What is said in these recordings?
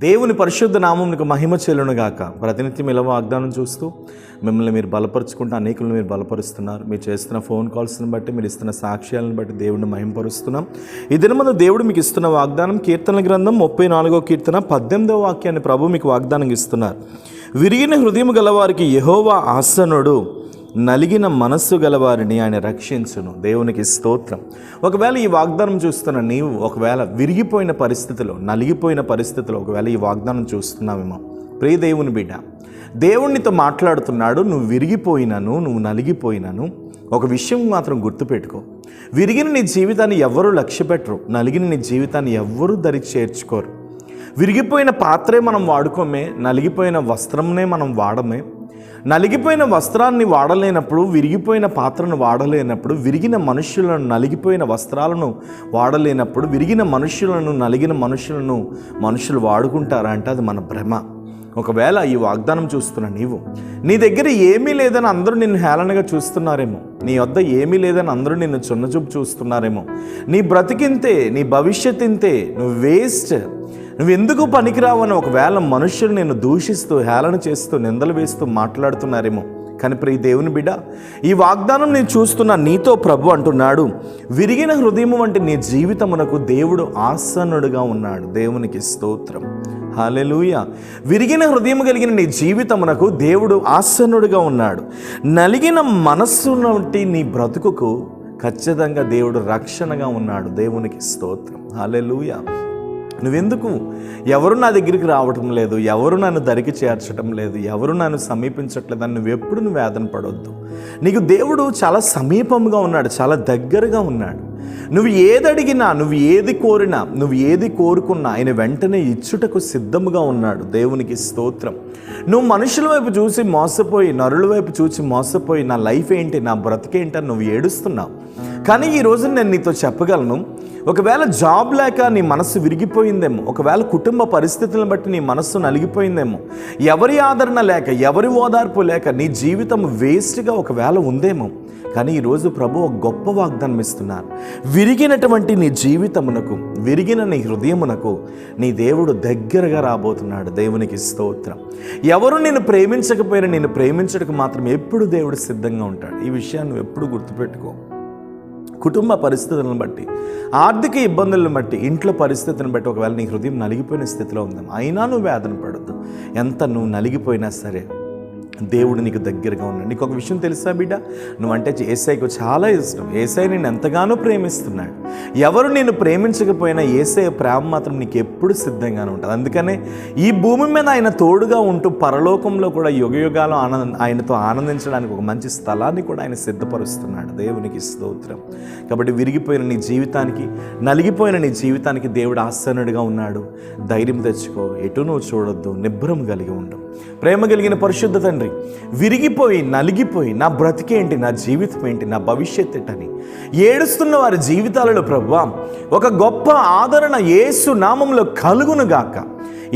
దేవుని పరిశుద్ధ నామమునకు మహిమ చెల్లును గాక. ప్రతినిత్యం ఇలా వాగ్దానం చూస్తూ మిమ్మల్ని మీరు బలపరుచుకుంటూ అనేకులను మీరు బలపరుస్తున్నారు. మీరు చేస్తున్న ఫోన్ కాల్స్ని బట్టి, మీరు ఇస్తున్న సాక్ష్యాలను బట్టి దేవుడిని మహిమపరుస్తున్నాం. ఈ దినమందు దేవుడు మీకు ఇస్తున్న వాగ్దానం కీర్తనల గ్రంథం 34వ కీర్తన 18వ వాక్యాన్ని ప్రభు మీకు వాగ్దానం ఇస్తున్నారు. విరిగిన హృదయం గలవారికి యెహోవా ఆసనుడు, నలిగిన మనస్సు గలవారిని ఆయన రక్షించును. దేవునికి స్తోత్రం. ఒకవేళ ఈ వాగ్దానం చూస్తున్న నీవు ఒకవేళ విరిగిపోయిన పరిస్థితిలో, నలిగిపోయిన పరిస్థితిలో ఒకవేళ ఈ వాగ్దానం చూస్తున్నావేమో, ప్రియ దేవుని బిడ్డ, దేవునితో మాట్లాడుతున్నాడు. నువ్వు విరిగిపోయినాను, నువ్వు నలిగిపోయినాను, ఒక విషయం మాత్రం గుర్తుపెట్టుకో. విరిగిన నీ జీవితాన్ని ఎవ్వరూ లక్ష్య పెట్టరు, నలిగిన నీ జీవితాన్ని ఎవ్వరూ దరి చేర్చుకోరు. విరిగిపోయిన పాత్రే మనం వాడుకోమే, నలిగిపోయిన వస్త్రంనే మనం వాడమే. నలిగిపోయిన వస్త్రాన్ని వాడలేనప్పుడు, విరిగిపోయిన పాత్రను వాడలేనప్పుడు, విరిగిన మనుష్యులను, నలిగిపోయిన వస్త్రాలను వాడలేనప్పుడు, విరిగిన మనుష్యులను, నలిగిన మనుషులు వాడుకుంటారా అంటే అది మన భ్రమ. ఒకవేళ ఈ వాగ్దానం చూస్తున్న నీవు, నీ దగ్గర ఏమీ లేదని అందరూ నిన్ను హేళనగా చూస్తున్నారేమో, నీ వద్ద ఏమీ లేదని అందరూ నిన్ను చున్నచూపు చూస్తున్నారేమో, నీ బ్రతికింతే, నీ భవిష్యత్ ఇంతే, నువ్వు వేస్ట్, నువ్వెందుకు పనికిరావని ఒకవేళ మనుషులు నిన్ను దూషిస్తూ, హేళన చేస్తూ, నిందలు వేస్తూ మాట్లాడుతున్నారేమో. కానీ ప్రియ దేవుని బిడ్డ, ఈ వాగ్దానం నేను చూస్తున్న నీతో ప్రభు అంటున్నాడు, విరిగిన హృదయం వంటి నీ జీవితమునకు దేవుడు ఆసనుడుగా ఉన్నాడు. దేవునికి స్తోత్రం, హల్లెలూయా. విరిగిన హృదయం కలిగిన నీ జీవితమునకు దేవుడు ఆసనుడుగా ఉన్నాడు. నలిగిన మనస్సు వంటి నీ బ్రతుకుకు ఖచ్చితంగా దేవుడు రక్షణగా ఉన్నాడు. దేవునికి స్తోత్రం, హల్లెలూయా. నువ్వెందుకు, ఎవరు నా దగ్గరికి రావటం లేదు, ఎవరు నన్ను దరికి చేర్చడం లేదు, ఎవరు నన్ను సమీపించట్లేదు అని నువ్వు వేదన పడవద్దు. నీకు దేవుడు చాలా సమీపంగా ఉన్నాడు, చాలా దగ్గరగా ఉన్నాడు. నువ్వు ఏది అడిగినా, నువ్వు ఏది కోరినా, నువ్వు ఏది కోరుకున్నా ఆయన వెంటనే ఇచ్చుటకు సిద్ధముగా ఉన్నాడు. దేవునికి స్తోత్రం. నువ్వు మనుషుల వైపు చూసి మోసపోయి, నరుల వైపు చూసి మోసపోయి, నా లైఫ్ ఏంటి, నా బ్రతికేంటి అని నువ్వు ఏడుస్తున్నావు. కానీ ఈరోజు నేను నీతో చెప్పగలను, ఒకవేళ జాబ్ లేక నీ మనస్సు విరిగిపోయిందేమో, ఒకవేళ కుటుంబ పరిస్థితులను బట్టి నీ మనస్సు నలిగిపోయిందేమో, ఎవరి ఆదరణ లేక, ఎవరి ఓదార్పు లేక నీ జీవితం వేస్ట్గా ఒకవేళ ఉందేమో, కానీ ఈరోజు ప్రభు ఒక గొప్ప వాగ్దానం ఇస్తున్నారు. విరిగినటువంటి నీ జీవితమునకు, విరిగిన నీ హృదయమునకు నీ దేవుడు దగ్గరగా రాబోతున్నాడు. దేవునికి స్తోత్రం. ఎవరు నేను ప్రేమించకపోయినా నేను ప్రేమించడానికి మాత్రం ఎప్పుడు దేవుడు సిద్ధంగా ఉంటాడు. ఈ విషయాన్ని నువ్వు ఎప్పుడు గుర్తుపెట్టుకో. కుటుంబ పరిస్థితులను బట్టి, ఆర్థిక ఇబ్బందులను బట్టి, ఇంట్లో పరిస్థితిని బట్టి ఒకవేళ నీ హృదయం నలిగిపోయిన స్థితిలో ఉందాం, అయినా నువ్వు వేదన పడద్దు. ఎంత నువ్వు నలిగిపోయినా సరే దేవుడు నీకు దగ్గరగా ఉన్నాడు. నీకు ఒక విషయం తెలుసా బిడ్డ, నువ్వంటే యేసయ్యకు చాలా ఇష్టం. యేసయ్య నిన్ను ఎంతగానో ప్రేమిస్తున్నాడు. ఎవరు నిన్ను ప్రేమించకపోయినా యేసయ్య ప్రేమ మాత్రం నీకు ఎప్పుడు సిద్ధంగానే ఉంటుంది. అందుకనే ఈ భూమి మీద ఆయన తోడుగా ఉంటూ పరలోకంలో కూడా యుగయుగాలు ఆయనతో ఆనందించడానికి ఒక మంచి స్థలాన్ని కూడా ఆయన సిద్ధపరుస్తున్నాడు. దేవునికి స్తోత్రం. కాబట్టి విరిగిపోయిన నీ జీవితానికి, నలిగిపోయిన నీ జీవితానికి దేవుడు ఆసనుడిగా ఉన్నాడు. ధైర్యం తెచ్చుకో, ఎటు నువ్వు చూడొద్దు, నిబ్బరం కలిగి ఉండు. ప్రేమ కలిగిన పరిశుద్ధ తండ్రి, విరిగిపోయి, నలిగిపోయి, నా బ్రతికేంటి, నా జీవితం ఏంటి, నా భవిష్యత్ ఏంటని ఏడుస్తున్న వారి జీవితాలలో ప్రభువా ఒక గొప్ప ఆదరణ యేసు నామములో కలుగునుగాక.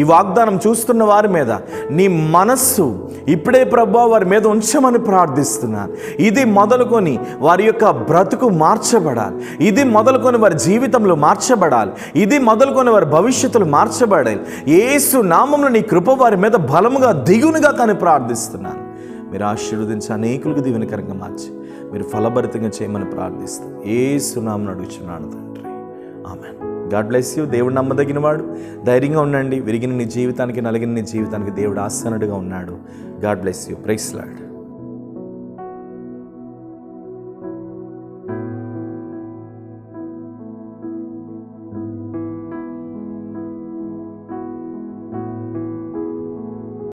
ఈ వాగ్దానం చూస్తున్న వారి మీద నీ మనస్సు ఇప్పుడే ప్రభువా వారి మీద ఉంచమని ప్రార్థిస్తున్నాను. ఇది మొదలుకొని వారి యొక్క బ్రతుకు మార్చబడాలి, ఇది మొదలుకొని వారి జీవితంలో మార్చబడాలి, ఇది మొదలుకొని వారి భవిష్యత్తులు మార్చబడాలి. యేసు నామములో నీ కృప వారి మీద బలముగా దిగునుగా కానీ ప్రార్థిస్తున్నాను. మీరు ఆశీర్వదించి అనేకులకు దీవెనకరంగా మార్చి మీరు ఫలభరితంగా చేయమని ప్రార్థిస్తాను. యేసు నామమున అడుగుచున్నాను తండ్రి, ఆమేన్. God bless you. దేవుడు నమ్మదగిన వాడు. ధైర్యంగా ఉండండి. విరిగిన నీ జీవితానికి, నలిగిన నీ జీవితానికి దేవుడు ఆసనుడిగా ఉన్నాడు. God bless you. Praise lord.